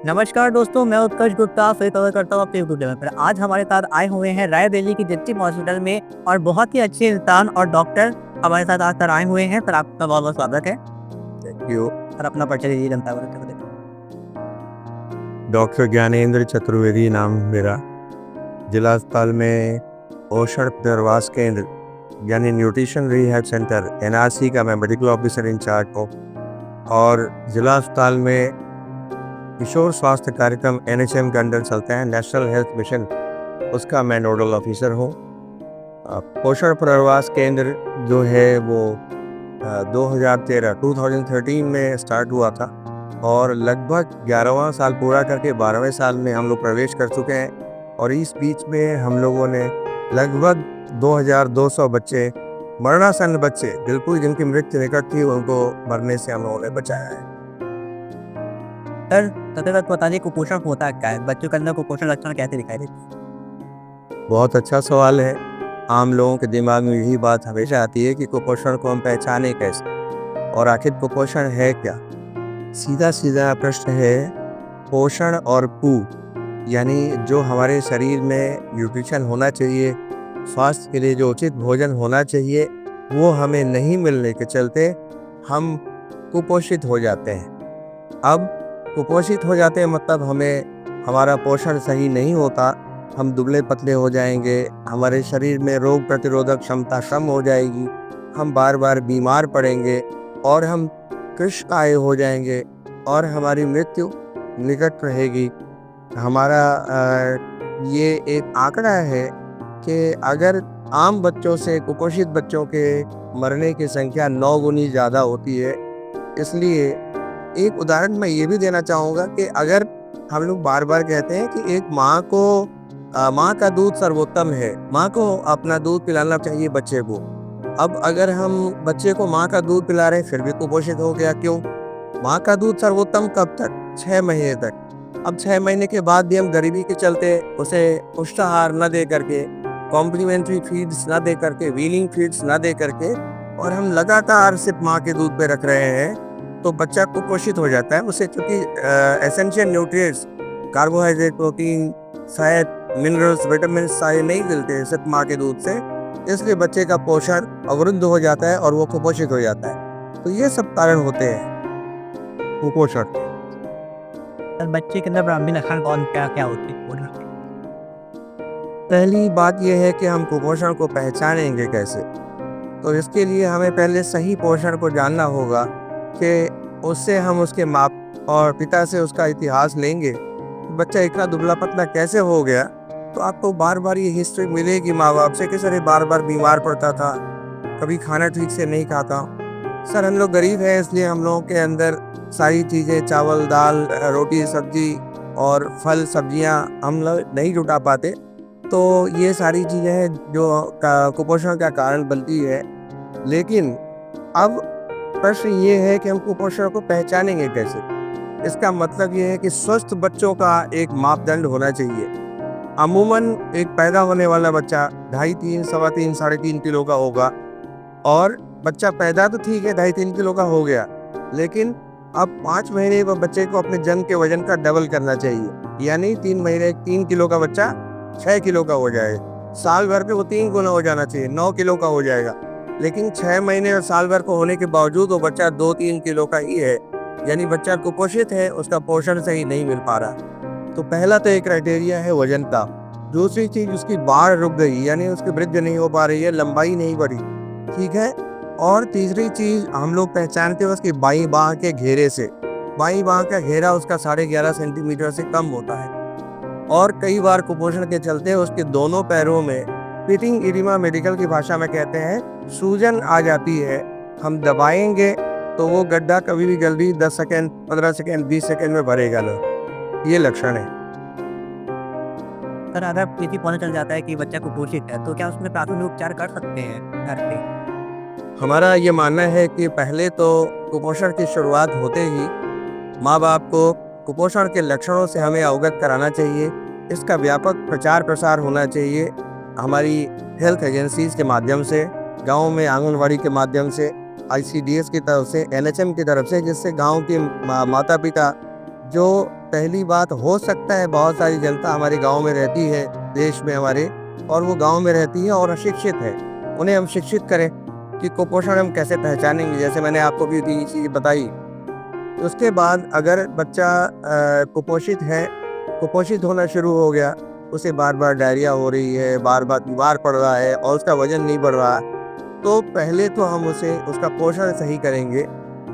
नमस्कार दोस्तों, मैं उत्कर्ष गुप्ता फिर कवर करता हूँ अपने यूट्यूब चैनल पर। आज हमारे साथ आए हुए हैं रायबरेली की डिस्ट्रिक्ट हॉस्पिटल में और बहुत ही अच्छे इंसान और डॉक्टर हमारे साथ आज सर आए हुए हैं। सर आपका बहुत-बहुत स्वागत है। Thank you. सर अपना परिचय दीजिए जनता को। डॉक्टर ज्ञानेंद्र चतुर्वेदी नाम मेरा। जिला अस्पताल में पोषण पुनर्वास केंद्र यानी न्यूट्रिशन रिहैब सेंटर एनआरसी का मैं मेडिकल ऑफिसर इंचार्ज हूँ और जिला अस्पताल में किशोर स्वास्थ्य कार्यक्रम एनएचएम के अंडर चलते हैं, नेशनल हेल्थ मिशन, उसका मैं नोडल ऑफिसर हूँ। पोषण पुनर्वास केंद्र जो है वो 2013 में स्टार्ट हुआ था और लगभग 11वां साल पूरा करके 12वें साल में हम लोग प्रवेश कर चुके हैं। और इस बीच में हम लोगों ने लगभग 2200 बच्चे, मरणासन्न बच्चे, बिल्कुल जिनकी मृत्यु निकट थी, उनको मरने से हम लोगों ने बचाया है। सर सबसे पहले बताइए कुपोषण होता क्या है? बच्चों के अंदर कुपोषण लक्षण कैसे दिखाई देते हैं? बहुत अच्छा सवाल है। आम लोगों के दिमाग में यही बात हमेशा आती है कि कुपोषण को हम पहचाने कैसे और आखिर कुपोषण है क्या। सीधा सीधा प्रश्न है, पोषण और पू यानी जो हमारे शरीर में न्यूट्रिशन होना चाहिए, स्वास्थ्य के लिए जो उचित भोजन होना चाहिए, वो हमें नहीं मिलने के चलते हम कुपोषित हो जाते हैं। अब कुपोषित हो जाते हैं मतलब हमें हमारा पोषण सही नहीं होता, हम दुबले पतले हो जाएंगे, हमारे शरीर में रोग प्रतिरोधक क्षमता कम हो जाएगी, हम बार बार बीमार पड़ेंगे और हम कृशकाय हो जाएंगे और हमारी मृत्यु निकट रहेगी। हमारा ये एक आंकड़ा है कि अगर आम बच्चों से कुपोषित बच्चों के मरने की संख्या 9 गुनी ज़्यादा होती है। इसलिए एक उदाहरण मैं ये भी देना चाहूँगा कि अगर हम लोग बार बार कहते हैं कि एक माँ को माँ का दूध सर्वोत्तम है, माँ को अपना दूध पिलाना चाहिए बच्चे को। अब अगर हम बच्चे को माँ का दूध पिला रहे हैं फिर भी कुपोषित हो गया, क्यों? माँ का दूध सर्वोत्तम कब तक? 6 महीने तक। अब 6 महीने के बाद भी हम गरीबी के चलते उसे पुष्टाहार न दे करके, कॉम्प्लीमेंट्री फीड्स न दे करके, वीनिंग फीड्स न दे करके और हम लगातार सिर्फ माँ के दूध पे रख रहे हैं, तो बच्चा कुपोषित हो जाता है। उसे चूंकि essential nutrients, carbohydrate, protein, fat, minerals, vitamin सारे नहीं मिलते हैं सिर्फ माँ के दूध से, इसलिए बच्चे का पोषण अवरुद्ध हो जाता है और वो कुपोषित हो जाता है। तो ये सब कारण होते हैं कुपोषण के। सर बच्चे के अंदर प्रारंभिक लक्षण कौन क्या-क्या होते हैं कुपोषण के? पहली बात यह है कि हम कुपोषण को पहचानेंगे कैसे। तो इसके लिए हमें पहले सही पोषण को जानना होगा कि उससे हम उसके माँ और पिता से उसका इतिहास लेंगे। बच्चा इतना दुबला पतला कैसे हो गया, तो आपको बार बार ये हिस्ट्री मिलेगी माँ बाप से कि सर ये बार बार बीमार पड़ता था, कभी खाना ठीक से नहीं खाता। सर हम लोग गरीब हैं इसलिए हम लोगों के अंदर सारी चीज़ें, चावल दाल रोटी सब्जी और फल सब्जियां हम लोग नहीं जुटा पाते। तो ये सारी चीज़ें हैं जो कुपोषण का कारण बनती है। लेकिन अब प्रश्न ये है कि हम कुपोषण को पहचानेंगे कैसे। इसका मतलब ये है कि स्वस्थ बच्चों का एक मापदंड होना चाहिए। अमूमन एक पैदा होने वाला बच्चा 2.5, 3, सवा 3, 3.5 किलो का होगा और बच्चा पैदा तो ठीक है 2.5-3 किलो का हो गया, लेकिन अब 5 महीने में बच्चे को अपने जन्म के वजन का डबल करना चाहिए, यानी 3 महीने 3 किलो का बच्चा 6 किलो का हो जाए। साल भर पे वो 3 गुना हो जाना चाहिए, 9 किलो का हो जाएगा। लेकिन 6 महीने और साल भर को होने के बावजूद वो बच्चा 2-3 किलो का ही है, यानी बच्चा कुपोषित है, उसका पोषण सही नहीं मिल पा रहा। तो पहला तो एक क्राइटेरिया है वजन का। दूसरी चीज उसकी बाढ़ रुक गई, यानी उसकी वृद्धि नहीं हो पा रही है, लंबाई नहीं बढ़ी, ठीक है। और तीसरी चीज हम लोग पहचानते हैं उसकी बाईं बांह के घेरे से। बाईं बांह का घेरा उसका 11.5 सेंटीमीटर से कम होता है। और कई बार कुपोषण के चलते उसके दोनों पैरों में पिटिंग इडिमा मेडिकल की भाषा में कहते हैं सूजन आ जाती है। हम दबाएंगे तो वो गड्ढा कभी भी जल्दी 10 सेकेंड, 15 सेकेंड, 20 सेकेंड में भरेगा ना। ये लक्षण है। सर अगर किसी को पता चल जाता है कि बच्चा कुपोषित है तो क्या उसमें प्राथमिक उपचार कर सकते हैं घर पे? हमारा ये मानना है कि पहले तो कुपोषण की शुरुआत होते ही माँ बाप को कुपोषण के लक्षणों से हमें अवगत कराना चाहिए। इसका व्यापक प्रचार प्रसार होना चाहिए हमारी हेल्थ एजेंसीज के माध्यम से, गांव में आंगनवाड़ी के माध्यम से, आईसीडीएस की तरफ से, एनएचएम की तरफ से, जिससे गांव के माता पिता जो पहली बात, हो सकता है बहुत सारी जनता हमारे गांव में रहती है, देश में हमारे, और वो गांव में रहती है और अशिक्षित है। उन्हें हम शिक्षित करें कि कुपोषण हम कैसे पहचानेंगे, जैसे मैंने आपको भी 3 चीज़ बताई। उसके बाद अगर बच्चा कुपोषित है, कुपोषित होना शुरू हो गया, उसे बार-बार डायरिया हो रही है, बार-बार बीमार पड़ रहा है और उसका वज़न नहीं बढ़ रहा है, तो पहले तो हम उसे उसका पोषण सही करेंगे।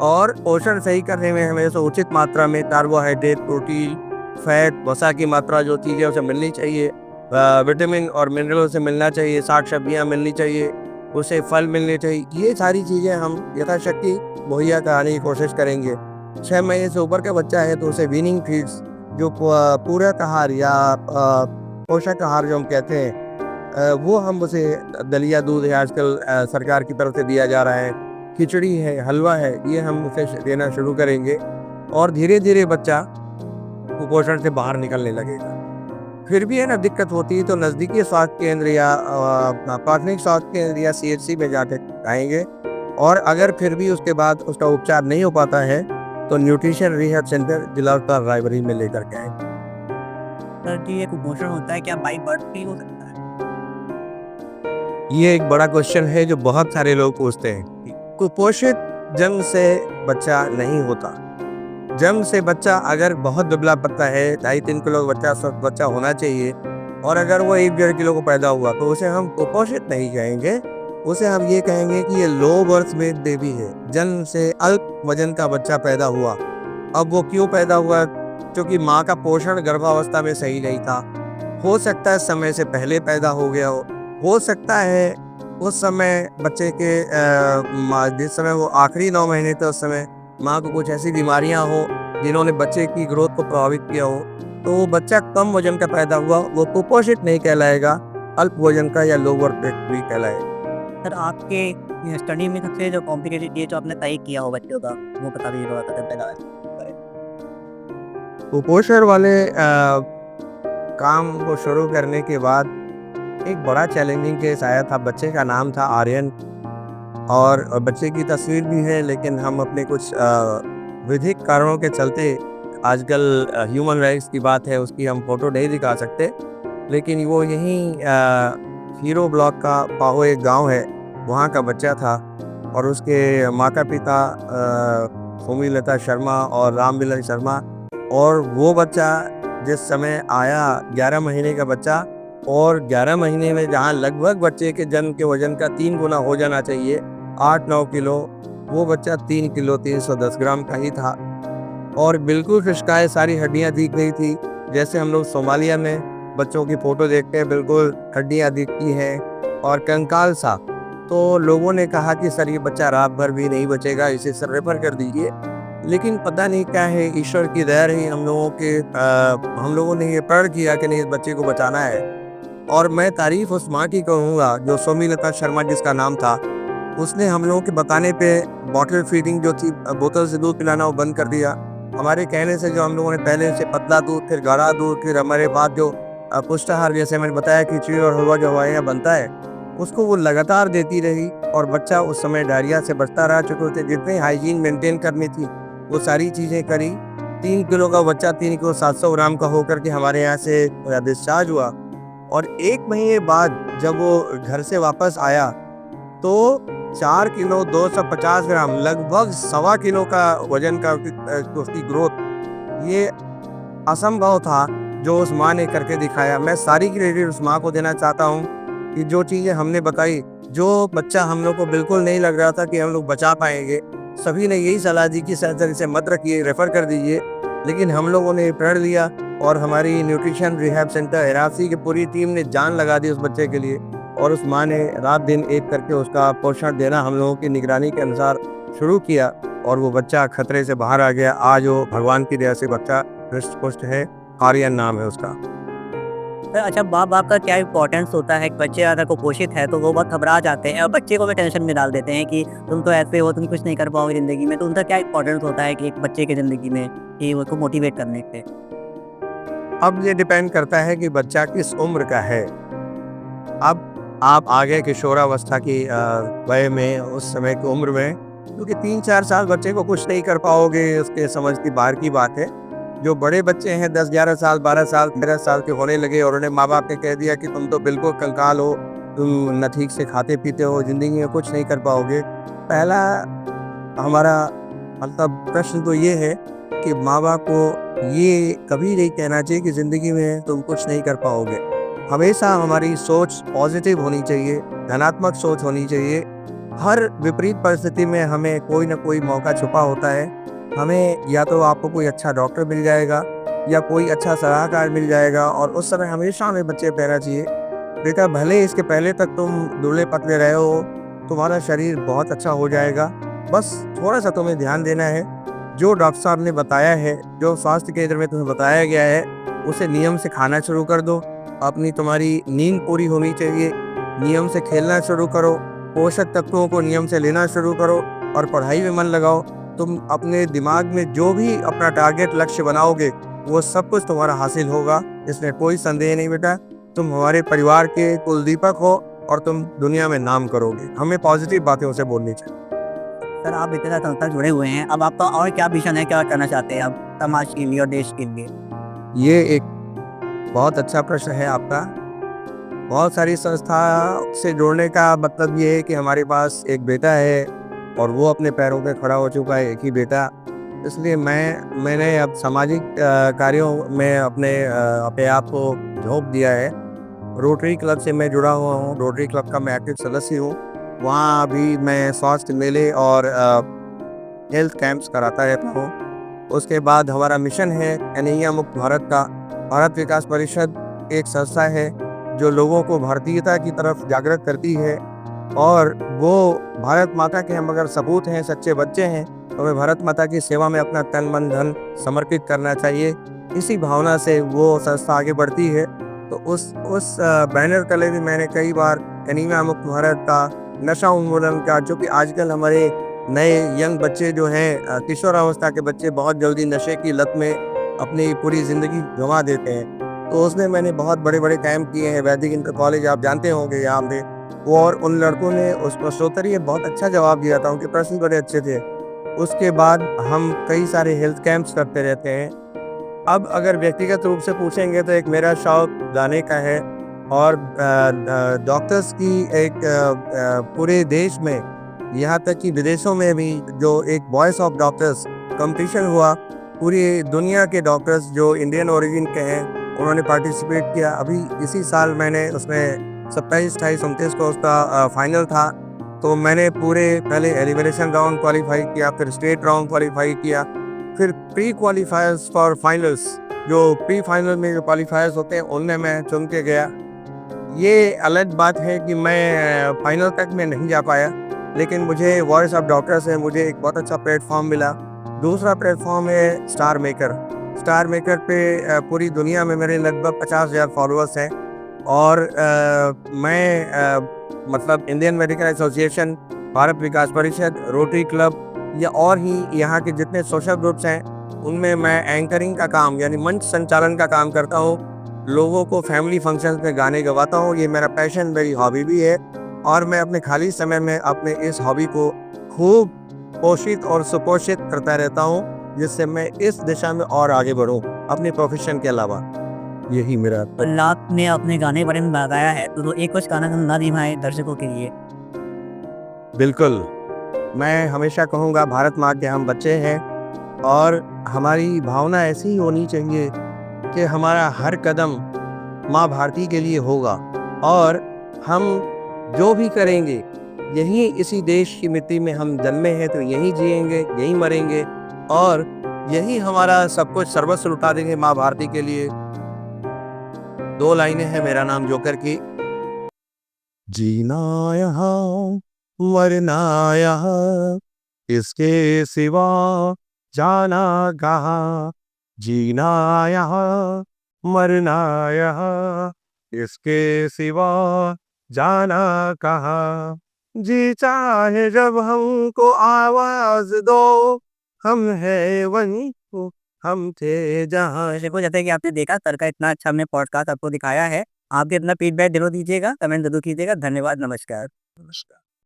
और पोषण सही करने में हमें उसे उचित मात्रा में कार्बोहाइड्रेट, प्रोटीन, फैट, वसा की मात्रा जो चीज़ है उसे मिलनी चाहिए। विटामिन और मिनरल उसे मिलना चाहिए, साग-सब्जियाँ मिलनी चाहिए, उसे फल मिलने चाहिए। ये सारी चीज़ें हम यथाशक्ति मुहैया कराने की कोशिश करेंगे। 6 महीने से ऊपर का बच्चा है तो उसे वीनिंग फीड्स, जो पूरक आहार या पोषक आहार जो हम कहते हैं, वो हम उसे दलिया दूध है आजकल सरकार की तरफ से दिया जा रहा है, खिचड़ी है, हलवा है, ये हम उसे देना शुरू करेंगे और धीरे-धीरे बच्चा कुपोषण से बाहर निकलने लगेगा। फिर भी है ना दिक्कत होती है तो नज़दीकी स्वास्थ्य केंद्र या प्राथमिक स्वास्थ्य केंद्र या सीएचसी में जाके आएँगे, और अगर फिर भी उसके बाद उसका उपचार नहीं हो पाता है तो न्यूट्रिशन रिहैब सेंटर जिला अस्पताल रायबरेली में लेकर के आएँगे। सर जी, ये कुपोषण होता है क्या बाई बर्थ भी हो सकता है? ये एक बड़ा क्वेश्चन है जो बहुत सारे लोग पूछते हैं। कुपोषित जन्म से बच्चा नहीं होता। जन्म से बच्चा अगर बहुत दुबला पतला है, 2.5-3 किलो का बच्चा स्वस्थ बच्चा होना चाहिए, और अगर वो 1-1.5 किलो को पैदा हुआ तो उसे हम कुपोषित नहीं कहेंगे, उसे हम ये कहेंगे कि ये लो बर्थ वेट बेबी है। जन्म से अल्प वजन का बच्चा पैदा हुआ। अब वो क्यों पैदा हुआ? क्योंकि माँ का पोषण गर्भावस्था में सही नहीं था। हो सकता है समय से पहले पैदा हो गया हो सकता है उस समय बच्चे के जिस समय वो आखिरी 9 महीने थे उस समय माँ को कुछ ऐसी बीमारियां हो जिन्होंने बच्चे की ग्रोथ को प्रभावित किया हो, तो वो बच्चा कम वजन का पैदा हुआ, वो कुपोषित नहीं कहलाएगा, अल्प वजन का या लोअर वेट भी कहलाएगा। सर, आपके स्टडी में सबसे जो कॉम्प्लिकेटेड ये जो आपने तय किया हो बच्चों का, वो बता दीजिए थोड़ा सा पहला। कुपोषण वाले काम को शुरू करने के बाद एक बड़ा चैलेंजिंग केस आया था। बच्चे का नाम था आर्यन, और बच्चे की तस्वीर भी है, लेकिन हम अपने कुछ विधिक कारणों के चलते आजकल ह्यूमन राइट्स की बात है, उसकी हम फोटो नहीं दिखा सकते, लेकिन वो यहीं हीरो ब्लॉक का पाहो एक गांव है, वहाँ का बच्चा था, और उसके माता पिता सुमिलता शर्मा और राम मिलन शर्मा। और वो बच्चा जिस समय आया 11 महीने का बच्चा, और 11 महीने में जहाँ लगभग बच्चे के जन्म के वजन का 3 गुना हो जाना चाहिए, 8-9 किलो, वो बच्चा 3 किलो 310 ग्राम का ही था, और बिल्कुल फिसकाए, सारी हड्डियाँ दिख रही थी। जैसे हम लोग सोमालिया में बच्चों की फ़ोटो देखते हैं, बिल्कुल हड्डियाँ दिखती हैं और कंकाल सा। तो लोगों ने कहा कि सर ये बच्चा रात भर भी नहीं बचेगा, इसे सर रेफर कर दीजिए। लेकिन पता नहीं क्या है, ईश्वर की दया रही हम लोगों ने ये प्रण किया कि नहीं, इस बच्चे को बचाना है। और मैं तारीफ़ उस माँ की करूँगा जो सोमिलता शर्मा जिसका नाम था, उसने हम लोगों के बताने पे बॉटल फीडिंग जो थी, बोतल से दूध पिलाना, वो बंद कर दिया। हमारे कहने से जो हम लोगों ने पहले से पतला दूध, फिर गाढ़ा दूध, फिर हमारे बाद जो पुष्टाहार जैसे मैंने बताया खिचड़ी और हलवा जो हमारे यहाँ बनता है, उसको वो लगातार देती रही, और बच्चा उस समय डायरिया से बचता रह चुके थे। जितनी हाइजीन मेंटेन करनी थी वो सारी चीज़ें करी। 3 किलो का बच्चा 3 किलो 700 ग्राम का होकर के हमारे यहाँ से डिस्चार्ज हुआ, और 1 महीने बाद जब वो घर से वापस आया तो 4 किलो 250 ग्राम, लगभग 1.25 किलो का वजन का उसकी ग्रोथ, ये असंभव था जो उस माँ ने करके दिखाया। मैं सारी क्रेडिट उस माँ को देना चाहता हूँ कि जो चीज़ें हमने बताई, जो बच्चा हम लोग को बिल्कुल नहीं लग रहा था कि हम लोग बचा पाएंगे, सभी ने यही सलाह दी कि सर इसे मत रखिए, रेफ़र कर दीजिए, लेकिन हम लोगों ने प्रण लिया, और हमारी न्यूट्रिशन रिहैब सेंटर हिरासी की पूरी टीम ने जान लगा दी उस बच्चे के लिए, और उस माँ ने रात दिन एक करके उसका पोषण देना हम लोगों की निगरानी के अनुसार शुरू किया, और वो बच्चा खतरे से बाहर आ गया। आज वो भगवान की दया से बच्चा हृष्ट पुष्ट है, आर्यन नाम है उसका। सर, अच्छा, माँ बाप का क्या इम्पोर्टेंस होता है? बच्चे अगर कुपोषित है तो वो बहुत घबरा जाते हैं और बच्चे को भी टेंशन में डाल देते हैं कि तुम तो ऐसे हो, तुम कुछ नहीं कर पाओगे ज़िंदगी में। तो उनका क्या इम्पोर्टेंस होता है कि एक बच्चे की ज़िंदगी में, कि उसको मोटिवेट करने पे? अब ये डिपेंड करता है कि बच्चा किस उम्र का है। अब आप आगे किशोरावस्था की वय में, उस समय की उम्र में, क्योंकि 3-4 साल बच्चे को कुछ नहीं कर पाओगे, उसके समझ की बाहर की बात है। जो बड़े बच्चे हैं 10-11 साल, 12 साल, 13 साल के होने लगे और उन्हें माँ-बाप ने कह दिया कि तुम तो बिल्कुल कंकाल हो, तुम ना ठीक से खाते-पीते हो, ज़िंदगी में कुछ नहीं कर पाओगे। पहला हमारा मतलब प्रश्न तो ये है कि माँ-बाप को ये कभी नहीं कहना चाहिए कि ज़िंदगी में तुम कुछ नहीं कर पाओगे। हमेशा हमारी सोच पॉज़िटिव होनी चाहिए, धनात्मक सोच होनी चाहिए। हर विपरीत परिस्थिति में हमें कोई न कोई मौका छुपा होता है। हमें या तो आपको कोई अच्छा डॉक्टर मिल जाएगा या कोई अच्छा सलाहकार मिल जाएगा और उस समय हमेशा हमें बच्चे कहना चाहिए, बेटा भले ही इसके पहले तक तुम दुबले-पतले रहे हो, तुम्हारा शरीर बहुत अच्छा हो जाएगा। बस थोड़ा-सा तुम्हें ध्यान देना है। जो डॉक्टर साहब ने बताया है, जो स्वास्थ्य केंद्र में तुम्हें बताया गया है, उसे नियम से खाना शुरू कर दो। अपनी तुम्हारी नींद पूरी होनी चाहिए, नियम से खेलना शुरू करो, पोषक तत्वों को नियम से लेना शुरू करो और पढ़ाई में मन लगाओ। तुम अपने दिमाग में जो भी अपना टारगेट लक्ष्य बनाओगे, वो सब कुछ तुम्हारा हासिल होगा, इसमें कोई संदेह नहीं बेटा। तुम हमारे परिवार के कुलदीपक हो और तुम दुनिया में नाम करोगे। हमें पॉजिटिव बातें उसे बोलनी चाहिए। सर आप इतने सारे संस्था जुड़े हुए हैं, अब आपका और क्या विज़न है, क्या करना चाहते हैं आप समाज के लिए और देश के लिए? ये एक बहुत अच्छा प्रश्न है आपका। बहुत सारी संस्था से जुड़ने का मतलब ये है कि हमारे पास एक बेटा है और वो अपने पैरों पे खड़ा हो चुका है, एक ही बेटा। इसलिए मैंने अब सामाजिक कार्यों में अपने आप को झोंक दिया है। रोटरी क्लब से मैं जुड़ा हुआ हूँ, रोटरी क्लब का मैं एक्टिव सदस्य हूँ। वहाँ अभी मैं स्वास्थ्य मेले और हेल्थ कैंप्स कराता रहता हूँ। उसके बाद हमारा मिशन है एनीमिया मुक्त भारत का। भारत विकास परिषद एक संस्था है जो लोगों को भारतीयता की तरफ जागृत करती है और वो भारत माता के हम अगर सपूत हैं, सच्चे बच्चे हैं, तो हमें भारत माता की सेवा में अपना तन, मन, धन समर्पित करना चाहिए। इसी भावना से वो संस्था आगे बढ़ती है। तो उस बैनर तले भी मैंने कई बार एनीमिया मुक्त भारत का, नशा उन्मूलन का, जो कि आजकल हमारे नए यंग बच्चे जो हैं किशोरावस्था के बच्चे बहुत जल्दी नशे की लत में अपनी पूरी ज़िंदगी गँवा देते हैं। तो उसमें मैंने बहुत बड़े-बड़े कैंप किए हैं, वैदिक इंटर कॉलेज आप जानते होंगे यहाँ पे। वो और उन लड़कों ने उस प्रश्नोत्तरी बहुत अच्छा जवाब दिया था, उनके प्रश्न बड़े अच्छे थे। उसके बाद हम कई सारे हेल्थ कैंप्स करते रहते हैं। अब अगर व्यक्तिगत रूप से पूछेंगे तो एक मेरा शौक गाने का है और डॉक्टर्स की एक पूरे देश में, यहाँ तक कि विदेशों में भी जो एक वॉइस ऑफ डॉक्टर्स कंपटीशन हुआ, पूरी दुनिया के डॉक्टर्स जो इंडियन ओरिजिन के हैं उन्होंने पार्टिसिपेट किया। अभी इसी साल मैंने उसमें 27, 28, 29 को उसका फाइनल था। तो मैंने पूरे पहले एलिमिनेशन राउंड क्वालिफाई किया, फिर स्टेट राउंड क्वालिफाई किया, फिर प्री क्वालिफायर्स फॉर फाइनल्स, जो प्री फाइनल में जो क्वालिफायर्स होते हैं उनमें मैं चुन के गया। ये अलग बात है कि मैं फाइनल तक में नहीं जा पाया, लेकिन मुझे वॉइस ऑफ डॉक्टर से मुझे एक बहुत अच्छा प्लेटफॉर्म मिला। दूसरा प्लेटफॉर्म है स्टार मेकर। स्टार मेकर पे पूरी दुनिया में मेरे लगभग 50,000 फॉलोअर्स हैं और मैं मतलब इंडियन मेडिकल एसोसिएशन, भारत विकास परिषद, रोटरी क्लब या और ही यहाँ के जितने सोशल ग्रुप्स हैं उनमें मैं एंकरिंग का काम यानी मंच संचालन का काम करता हूँ। लोगों को फैमिली फंक्शंस में गाने गवाता हूँ। ये मेरा पैशन, मेरी हॉबी भी है और मैं अपने खाली समय में अपने इस हॉबी को खूब पोषित और सुपोषित करता रहता हूँ, जिससे मैं इस दिशा में और आगे बढ़ूँ अपने प्रोफेशन के अलावा। यही मेरा अल्लाह आपने अपने गाने के बारे में बताया है, तो एक कुछ गाना सुना दीजिए दर्शकों के लिए। बिल्कुल, मैं हमेशा कहूँगा भारत माँ के हम बच्चे हैं और हमारी भावना ऐसी ही होनी चाहिए कि हमारा हर कदम माँ भारती के लिए होगा और हम जो भी करेंगे यहीं इसी देश की मिट्टी में हम जन्मे हैं तो यहीं जिएंगे, यहीं मरेंगे और यही हमारा सब कुछ सर्वस्व लुटा देंगे माँ भारती के लिए। 2 लाइनें हैं मेरा नाम जोकर की। जीना यहाँ मरना यहाँ, इसके सिवा जाना कहाँ। जीना यहाँ मरना यहाँ, इसके सिवा जाना कहाँ। जी चाहे जब हमको आवाज दो, हम है वहीं को, हम थे जहाँ। दर्शकों जैसे कि आपने देखा सर का इतना अच्छा हमने पॉडकास्ट आपको दिखाया है। आप भी अपना फीडबैक ज़रूर दीजिएगा, कमेंट ज़रूर कीजिएगा। धन्यवाद, नमस्कार। नमस्कार।